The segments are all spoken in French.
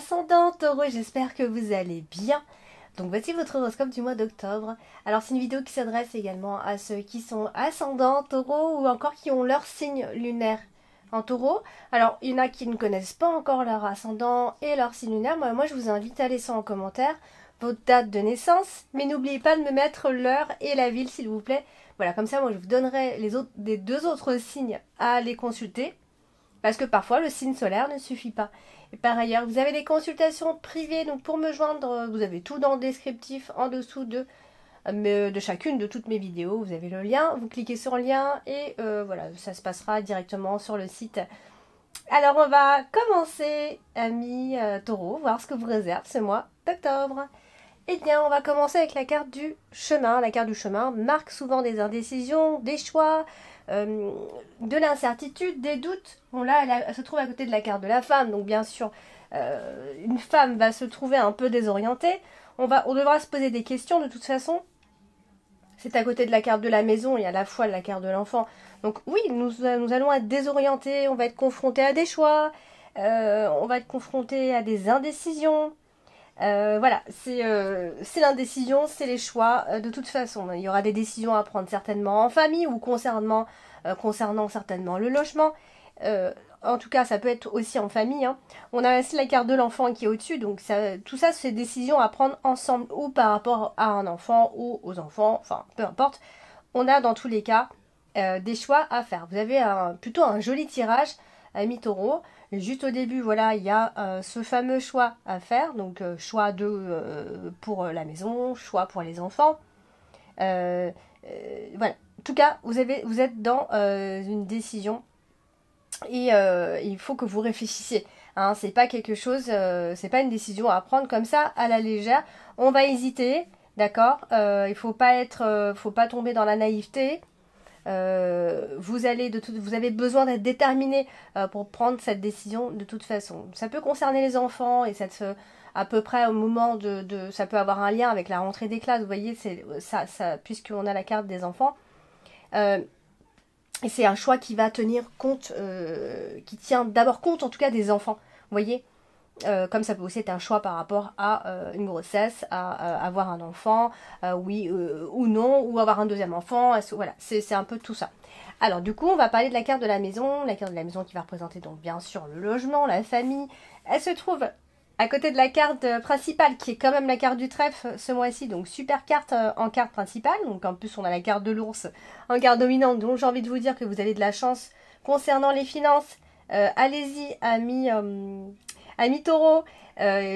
ascendant Taureau, j'espère que vous allez bien. Donc voici votre horoscope du mois d'octobre. Alors c'est une vidéo qui s'adresse également à ceux qui sont ascendants Taureau ou encore qui ont leur signe lunaire en Taureau. Alors il y en a qui ne connaissent pas encore leur ascendant et leur signe lunaire. Moi je vous invite à laisser en commentaire votre date de naissance, mais n'oubliez pas de me mettre l'heure et la ville s'il vous plaît. Voilà, comme ça moi je vous donnerai les deux autres signes à les consulter. Parce que parfois le signe solaire ne suffit pas. Et par ailleurs, vous avez des consultations privées, donc pour me joindre, vous avez tout dans le descriptif en dessous de chacune de toutes mes vidéos. Vous avez le lien, vous cliquez sur le lien et voilà, ça se passera directement sur le site. Alors on va commencer, amis taureaux, voir ce que vous réserve ce mois d'octobre. Eh bien, on va commencer avec la carte du chemin. La carte du chemin marque souvent des indécisions, des choix, de l'incertitude, des doutes. Bon là, elle se trouve à côté de la carte de la femme, donc bien sûr, une femme va se trouver un peu désorientée. On devra se poser des questions de toute façon. C'est à côté de la carte de la maison et à la fois de la carte de l'enfant. Donc oui, nous allons être désorientés, on va être confrontés à des choix, on va être confrontés à des indécisions. Voilà, c'est l'indécision, c'est les choix. De toute façon, il y aura des décisions à prendre certainement en famille ou concernant certainement le logement. En tout cas, ça peut être aussi en famille. Hein. On a aussi la carte de l'enfant qui est au-dessus. Donc tout ça, c'est des décisions à prendre ensemble ou par rapport à un enfant ou aux enfants. Enfin, peu importe. On a dans tous les cas des choix à faire. Vous avez plutôt un joli tirage, ami Taureau. Juste au début, voilà, il y a ce fameux choix à faire. Donc, choix pour la maison, choix pour les enfants. Voilà. En tout cas, vous êtes dans une décision et il faut que vous réfléchissiez. Hein, c'est pas quelque chose, c'est pas une décision à prendre comme ça à la légère. On va hésiter, d'accord. Il faut pas tomber dans la naïveté. Vous avez besoin d'être déterminé pour prendre cette décision de toute façon. Ça peut concerner les enfants et à peu près au moment ça peut avoir un lien avec la rentrée des classes. Vous voyez, c'est ça puisqu'on a la carte des enfants. Et c'est un choix qui va tenir compte, qui tient d'abord compte en tout cas des enfants. Vous voyez, comme ça peut aussi être un choix par rapport à une grossesse, à avoir un enfant, oui ou non, ou avoir un deuxième enfant, voilà, c'est un peu tout ça. Alors du coup, on va parler de la carte de la maison qui va représenter donc bien sûr le logement, la famille. Elle se trouve à côté de la carte principale, qui est quand même la carte du trèfle ce mois-ci, donc super carte en carte principale. Donc en plus, on a la carte de l'ours en carte dominante, donc j'ai envie de vous dire que vous avez de la chance concernant les finances. Allez-y, amis taureau,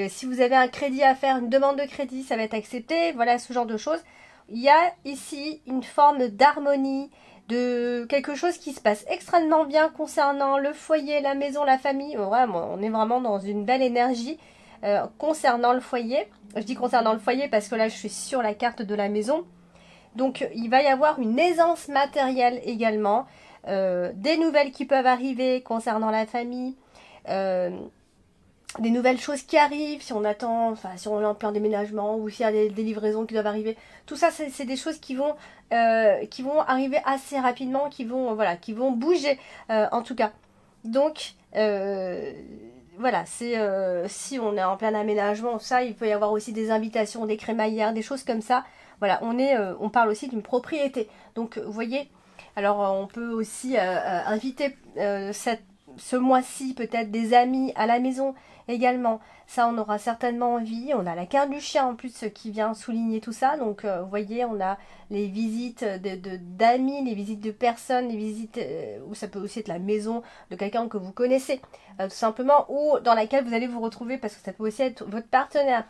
si vous avez un crédit à faire, une demande de crédit, ça va être accepté, voilà ce genre de choses. Il y a ici une forme d'harmonie, de quelque chose qui se passe extrêmement bien concernant le foyer, la maison, la famille. Vraiment, on est vraiment dans une belle énergie concernant le foyer. Je dis concernant le foyer parce que là je suis sur la carte de la maison. Donc il va y avoir une aisance matérielle également, des nouvelles qui peuvent arriver concernant la famille, des nouvelles choses qui arrivent, si on attend, enfin si on est en plein déménagement ou s'il y a des livraisons qui doivent arriver. Tout ça, c'est des choses qui vont arriver assez rapidement, qui vont bouger en tout cas. Donc voilà, si on est en plein aménagement, ça, il peut y avoir aussi des invitations, des crémaillères, des choses comme ça. Voilà, on parle aussi d'une propriété. Donc vous voyez, alors on peut aussi inviter ce mois-ci peut-être des amis à la maison également. Ça, on aura certainement envie. On a la carte du chien en plus qui vient souligner tout ça. Donc, vous voyez, on a les visites d'amis, les visites de personnes, les visites où ça peut aussi être la maison de quelqu'un que vous connaissez, tout simplement, ou dans laquelle vous allez vous retrouver parce que ça peut aussi être votre partenaire.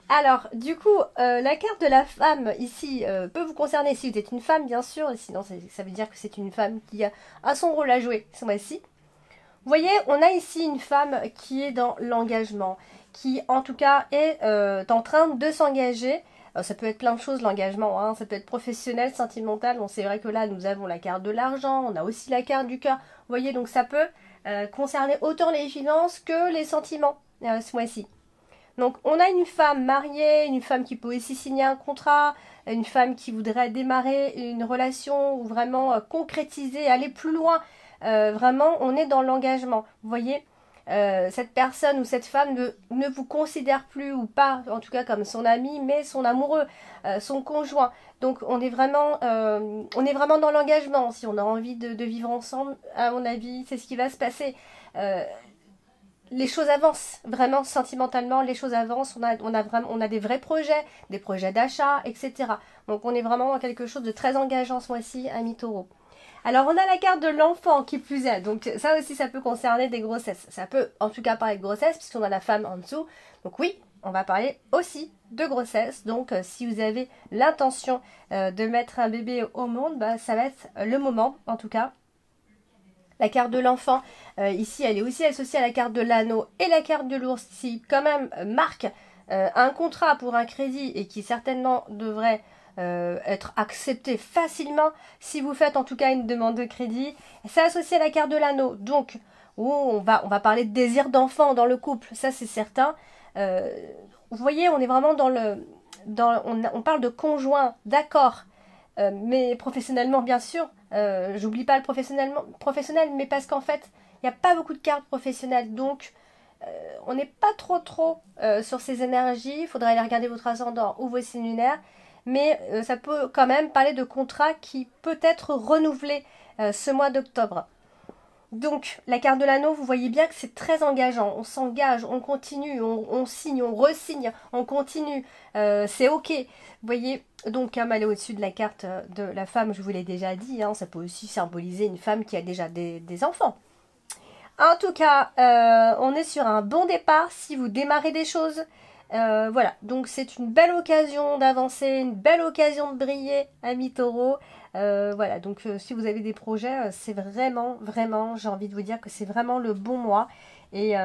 Alors, du coup, la carte de la femme ici peut vous concerner si vous êtes une femme, bien sûr. Sinon, ça veut dire que c'est une femme qui a son rôle à jouer ce mois-ci. Vous voyez, on a ici une femme qui est dans l'engagement, qui en tout cas est en train de s'engager. Ça peut être plein de choses l'engagement, hein. Ça peut être professionnel, sentimental. Bon, c'est vrai que là, nous avons la carte de l'argent, on a aussi la carte du cœur. Vous voyez, donc ça peut concerner autant les finances que les sentiments ce mois-ci. Donc on a une femme mariée, une femme qui peut aussi signer un contrat, une femme qui voudrait démarrer une relation ou vraiment concrétiser, aller plus loin. Vraiment, on est dans l'engagement. Vous voyez, cette personne ou cette femme ne vous considère plus, ou pas, en tout cas comme son ami, mais son amoureux, son conjoint. Donc on est vraiment dans l'engagement. Si on a envie de vivre ensemble, à mon avis, c'est ce qui va se passer. Les choses avancent, vraiment sentimentalement, les choses avancent, on a des vrais projets, des projets d'achat, etc. Donc on est vraiment dans quelque chose de très engageant ce mois-ci, amis taureaux. Alors on a la carte de l'enfant qui plus est, donc ça aussi ça peut concerner des grossesses. Ça peut en tout cas parler de grossesse puisqu'on a la femme en dessous. Donc oui, on va parler aussi de grossesse. Donc si vous avez l'intention de mettre un bébé au monde, bah, ça va être le moment en tout cas. La carte de l'enfant, ici, elle est aussi associée à la carte de l'anneau et la carte de l'ours, qui quand même marque un contrat pour un crédit et qui certainement devrait être accepté facilement si vous faites en tout cas une demande de crédit. C'est associé à la carte de l'anneau, donc on va parler de désir d'enfant dans le couple, ça c'est certain. Vous voyez, on est vraiment on parle de conjoint, d'accord. Mais professionnellement, bien sûr, j'oublie pas le professionnel, mais parce qu'en fait, il n'y a pas beaucoup de cartes professionnelles, donc on n'est pas trop sur ces énergies. Il faudrait aller regarder votre ascendant ou vos signes lunaires, mais ça peut quand même parler de contrat qui peut être renouvelé ce mois d'octobre. Donc, la carte de l'anneau, vous voyez bien que c'est très engageant. On s'engage, on continue, on signe, on resigne, on continue. C'est ok. Vous voyez, donc, comme elle est au-dessus de la carte de la femme, je vous l'ai déjà dit, hein, ça peut aussi symboliser une femme qui a déjà des enfants. En tout cas, on est sur un bon départ si vous démarrez des choses. Voilà, donc c'est une belle occasion d'avancer, une belle occasion de briller, amis taureaux. Voilà, donc si vous avez des projets, c'est vraiment, j'ai envie de vous dire que c'est vraiment le bon mois. Et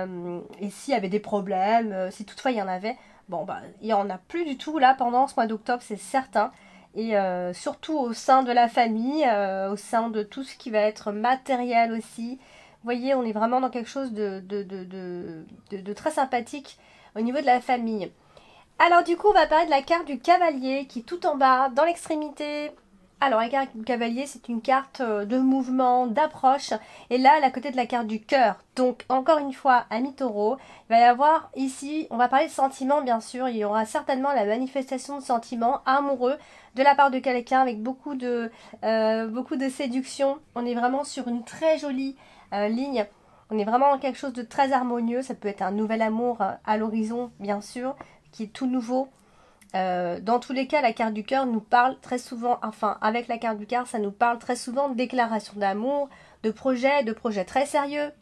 s'il y avait des problèmes, si toutefois il y en avait, bon, bah, il n'y en a plus du tout là pendant ce mois d'octobre, c'est certain. Et surtout au sein de la famille, au sein de tout ce qui va être matériel aussi. Vous voyez, on est vraiment dans quelque chose de très sympathique au niveau de la famille. Alors du coup, on va parler de la carte du cavalier qui est tout en bas, dans l'extrémité. Alors la carte du cavalier, c'est une carte de mouvement, d'approche. Et là, elle est à côté de la carte du cœur. Donc encore une fois, amis taureaux, il va y avoir ici, on va parler de sentiments bien sûr. Il y aura certainement la manifestation de sentiments amoureux de la part de quelqu'un avec beaucoup de séduction. On est vraiment sur une très jolie ligne. On est vraiment dans quelque chose de très harmonieux. Ça peut être un nouvel amour à l'horizon, bien sûr, qui est tout nouveau. Dans tous les cas, la carte du cœur nous parle très souvent, enfin, avec la carte du cœur, ça nous parle très souvent de déclaration d'amour, de projets très sérieux,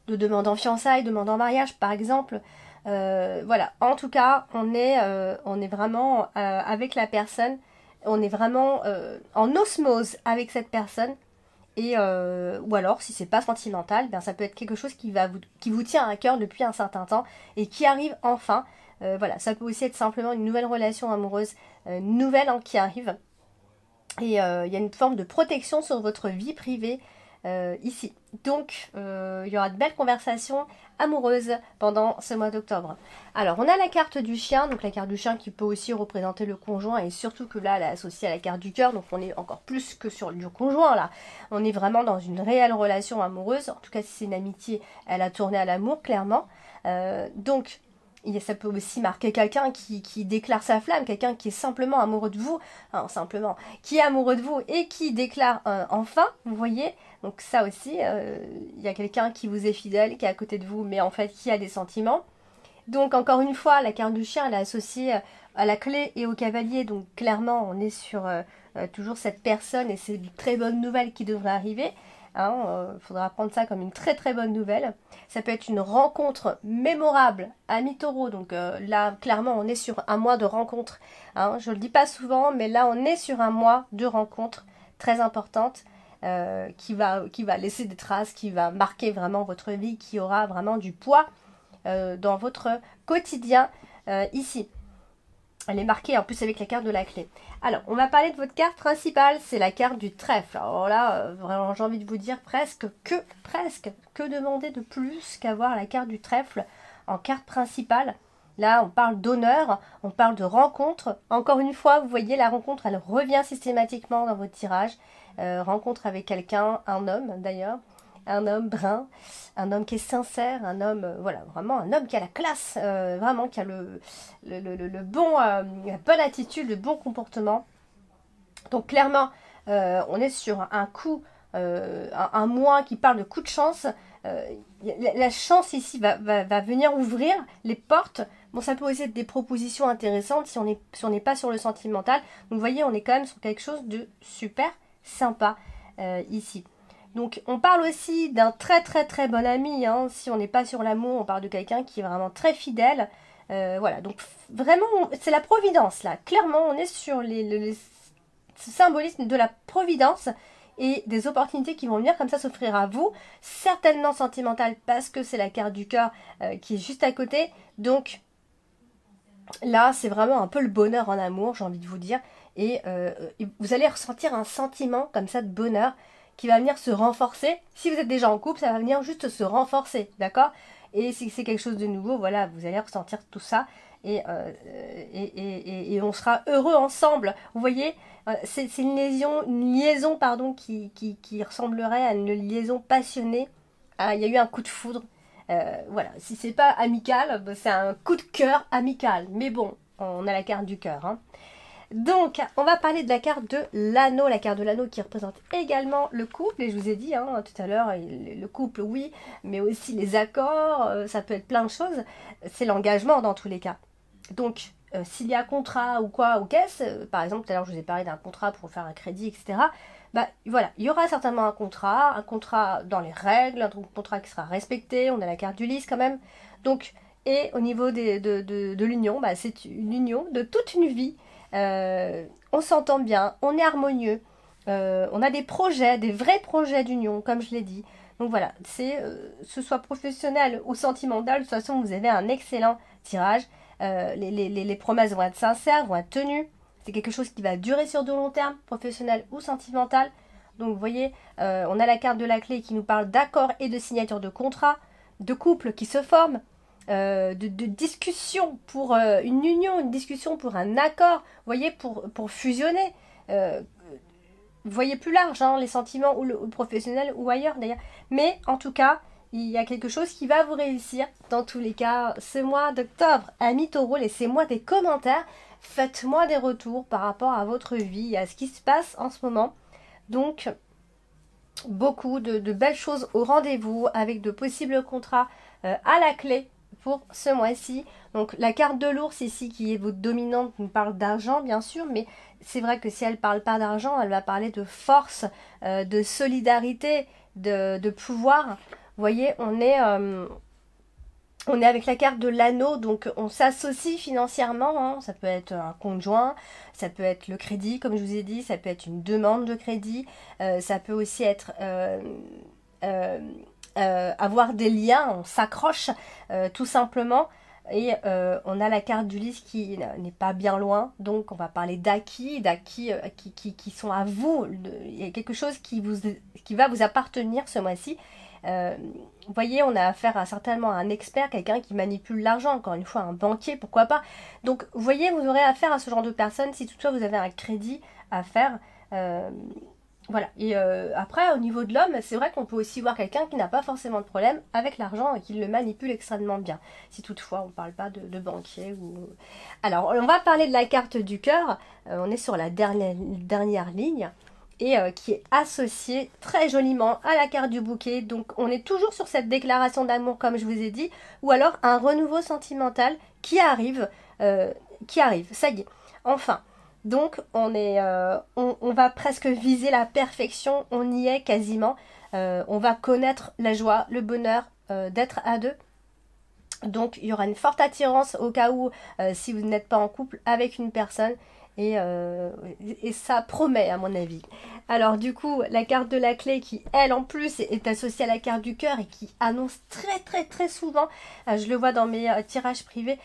de demandes en fiançailles, demandes en mariage, par exemple. Voilà, en tout cas, on est vraiment avec la personne, on est vraiment en osmose avec cette personne. Et ou alors, si c'est pas sentimental, ben ça peut être quelque chose qui vous tient à cœur depuis un certain temps et qui arrive enfin. Voilà, ça peut aussi être simplement une nouvelle relation amoureuse, nouvelle qui arrive. Et il y a une forme de protection sur votre vie privée ici. Donc, il y aura de belles conversations amoureuses pendant ce mois d'octobre. Alors, on a la carte du chien, donc la carte du chien qui peut aussi représenter le conjoint, et surtout que là, elle est associée à la carte du cœur, donc on est encore plus que sur du conjoint, là. On est vraiment dans une réelle relation amoureuse, en tout cas, si c'est une amitié, elle a tourné à l'amour, clairement. Donc, ça peut aussi marquer quelqu'un qui déclare sa flamme, quelqu'un qui est simplement amoureux de vous, hein, simplement, qui est amoureux de vous et qui déclare enfin, vous voyez. Donc ça aussi, il y a quelqu'un qui vous est fidèle, qui est à côté de vous, mais en fait qui a des sentiments. Donc encore une fois, la carte du chien, elle est associée à la clé et au cavalier, donc clairement on est sur toujours cette personne et c'est une très bonne nouvelle qui devrait arriver. Faudra prendre ça comme une très bonne nouvelle. Ça peut être une rencontre mémorable à mi-taureau. Donc là, clairement, on est sur un mois de rencontre. Je le dis pas souvent, mais là, on est sur un mois de rencontre très importante qui va laisser des traces, qui va marquer vraiment votre vie, qui aura vraiment du poids dans votre quotidien ici. Elle est marquée en plus avec la carte de la clé. Alors, on va parler de votre carte principale, c'est la carte du trèfle. Alors là, vraiment, j'ai envie de vous dire presque, que demander de plus qu'avoir la carte du trèfle en carte principale. Là, on parle d'honneur, on parle de rencontre. Encore une fois, vous voyez, la rencontre, elle revient systématiquement dans votre tirage. Rencontre avec quelqu'un, un homme d'ailleurs. un homme brun, un homme qui est sincère, un homme, voilà, vraiment un homme qui a la classe, vraiment qui a la bonne attitude, le bon comportement. Donc clairement, on est sur un coup, un mois qui parle de coup de chance. La chance ici va venir ouvrir les portes. Bon, ça peut aussi être des propositions intéressantes si on n'est pas sur le sentimental. Donc vous voyez, on est quand même sur quelque chose de super sympa ici. Donc on parle aussi d'un très très très bon ami. Hein. Si on n'est pas sur l'amour, on parle de quelqu'un qui est vraiment très fidèle. Voilà, donc vraiment, c'est la providence là. Clairement, on est sur les symbolisme de la providence et des opportunités qui vont venir comme ça s'offrir à vous, certainement sentimentales parce que c'est la carte du cœur qui est juste à côté. Donc là, c'est vraiment un peu le bonheur en amour, j'ai envie de vous dire. Et vous allez ressentir un sentiment comme ça de bonheur qui va venir se renforcer. Si vous êtes déjà en couple, ça va venir juste se renforcer, d'accord? Et si c'est quelque chose de nouveau, voilà, vous allez ressentir tout ça. Et on sera heureux ensemble. Vous voyez, c'est une liaison pardon, qui ressemblerait à une liaison passionnée. Ah, il y a eu un coup de foudre. Voilà, si c'est pas amical, c'est un coup de cœur amical. Mais bon, on a la carte du cœur. Hein. Donc, on va parler de la carte de l'anneau. La carte de l'anneau qui représente également le couple. Et je vous ai dit hein, tout à l'heure, le couple, oui, mais aussi les accords. Ça peut être plein de choses. C'est l'engagement dans tous les cas. Donc, s'il y a contrat ou quoi, ou qu'est-ce, par exemple, tout à l'heure je vous ai parlé d'un contrat pour faire un crédit, etc. Bah voilà, il y aura certainement un contrat dans les règles, un contrat qui sera respecté, on a la carte du lys quand même. Donc, et au niveau de l'union, bah, c'est une union de toute une vie. On s'entend bien, on est harmonieux, on a des projets, des vrais projets d'union, comme je l'ai dit. Donc voilà, ce soit professionnel ou sentimental, de toute façon vous avez un excellent tirage. Les promesses vont être sincères, vont être tenues. C'est quelque chose qui va durer sur de long terme, professionnel ou sentimental. Donc vous voyez, on a la carte de la clé qui nous parle d'accord et de signature de contrat, de couple qui se forment, de discussion pour une union, une discussion pour un accord, vous voyez, pour fusionner. Vous voyez plus large, hein, les sentiments ou le professionnel ou ailleurs d'ailleurs. Mais en tout cas, il y a quelque chose qui va vous réussir dans tous les cas ce mois d'octobre. Amis Taureau, laissez-moi des commentaires, faites-moi des retours par rapport à votre vie, à ce qui se passe en ce moment. Donc, beaucoup de belles choses au rendez-vous avec de possibles contrats à la clé pour ce mois-ci. Donc la carte de l'ours ici qui est votre dominante nous parle d'argent bien sûr, mais c'est vrai que si elle ne parle pas d'argent, elle va parler de force, de solidarité, de pouvoir. Vous voyez, on est avec la carte de l'anneau, donc on s'associe financièrement, hein. Ça peut être un conjoint, ça peut être le crédit, comme je vous ai dit, ça peut être une demande de crédit, ça peut aussi être avoir des liens, on s'accroche tout simplement. Et on a la carte du lys qui n'est pas bien loin, donc on va parler d'acquis qui sont à vous. Il y a quelque chose qui va vous appartenir ce mois-ci. Vous voyez, on a affaire certainement à un expert, quelqu'un qui manipule l'argent, encore une fois un banquier, pourquoi pas. Donc vous voyez, vous aurez affaire à ce genre de personne si toutefois vous avez un crédit à faire. Voilà, et après au niveau de l'homme, c'est vrai qu'on peut aussi voir quelqu'un qui n'a pas forcément de problème avec l'argent et qui le manipule extrêmement bien. Si toutefois on ne parle pas de banquier ou... Alors on va parler de la carte du cœur, on est sur la dernière ligne. Et qui est associée très joliment à la carte du bouquet. Donc on est toujours sur cette déclaration d'amour comme je vous ai dit, ou alors un renouveau sentimental qui arrive, ça y est, enfin. Donc on va presque viser la perfection, on y est quasiment, on va connaître la joie, le bonheur d'être à deux. Donc il y aura une forte attirance au cas où si vous n'êtes pas en couple avec une personne. Et ça promet à mon avis. Alors du coup, la carte de la clé qui, elle en plus, est associée à la carte du cœur et qui annonce très très très souvent, je le vois dans mes tirages privés,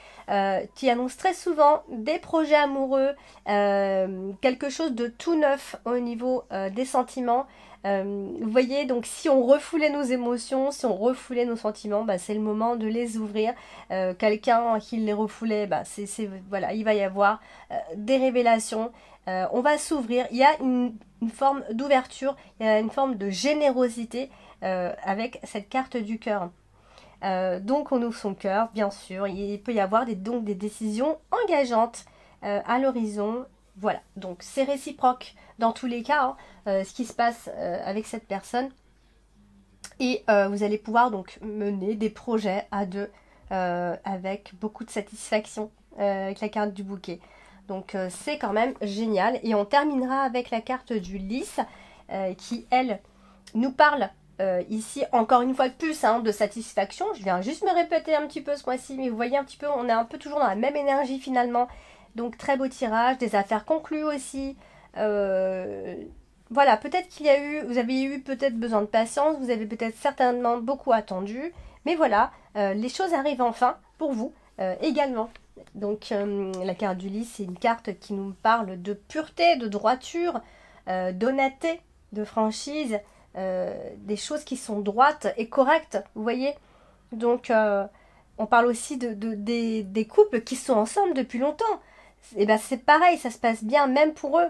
qui annonce très souvent des projets amoureux, quelque chose de tout neuf au niveau des sentiments, Vous voyez, donc si on refoulait nos émotions, si on refoulait nos sentiments, bah, c'est le moment de les ouvrir. Quelqu'un qui les refoulait, bah, voilà, il va y avoir des révélations. On va s'ouvrir. Il y a une forme d'ouverture, il y a une forme de générosité avec cette carte du cœur. Donc on ouvre son cœur, bien sûr. Il peut y avoir donc des décisions engageantes à l'horizon. Voilà, donc c'est réciproque dans tous les cas, hein, ce qui se passe avec cette personne. Et vous allez pouvoir donc mener des projets à deux avec beaucoup de satisfaction avec la carte du bouquet. Donc c'est quand même génial. Et on terminera avec la carte du lys qui, elle, nous parle ici, encore une fois de plus, hein, de satisfaction. Je viens juste me répéter un petit peu ce mois-ci, mais vous voyez un petit peu, on est un peu toujours dans la même énergie finalement. Donc très beau tirage, des affaires conclues aussi. Voilà, peut-être vous avez eu peut-être besoin de patience, vous avez peut-être certainement beaucoup attendu, mais voilà, les choses arrivent enfin pour vous également. Donc la carte du lys, c'est une carte qui nous parle de pureté, de droiture, d'honnêteté, de franchise, des choses qui sont droites et correctes, vous voyez. Donc on parle aussi des couples qui sont ensemble depuis longtemps. Et ben c'est pareil, ça se passe bien même pour eux.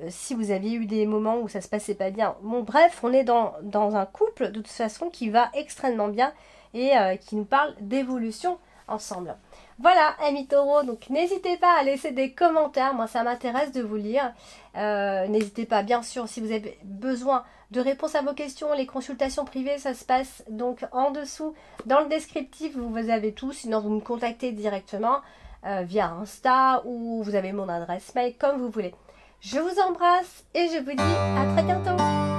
Si vous aviez eu des moments où ça se passait pas bien. Bon bref, on est dans un couple de toute façon qui va extrêmement bien et qui nous parle d'évolution ensemble. Voilà, amis taureaux, donc n'hésitez pas à laisser des commentaires, moi ça m'intéresse de vous lire. N'hésitez pas, bien sûr, si vous avez besoin de réponses à vos questions, les consultations privées, ça se passe donc en dessous dans le descriptif, vous avez tout, sinon vous me contactez directement via Insta ou vous avez mon adresse mail, comme vous voulez. Je vous embrasse et je vous dis à très bientôt.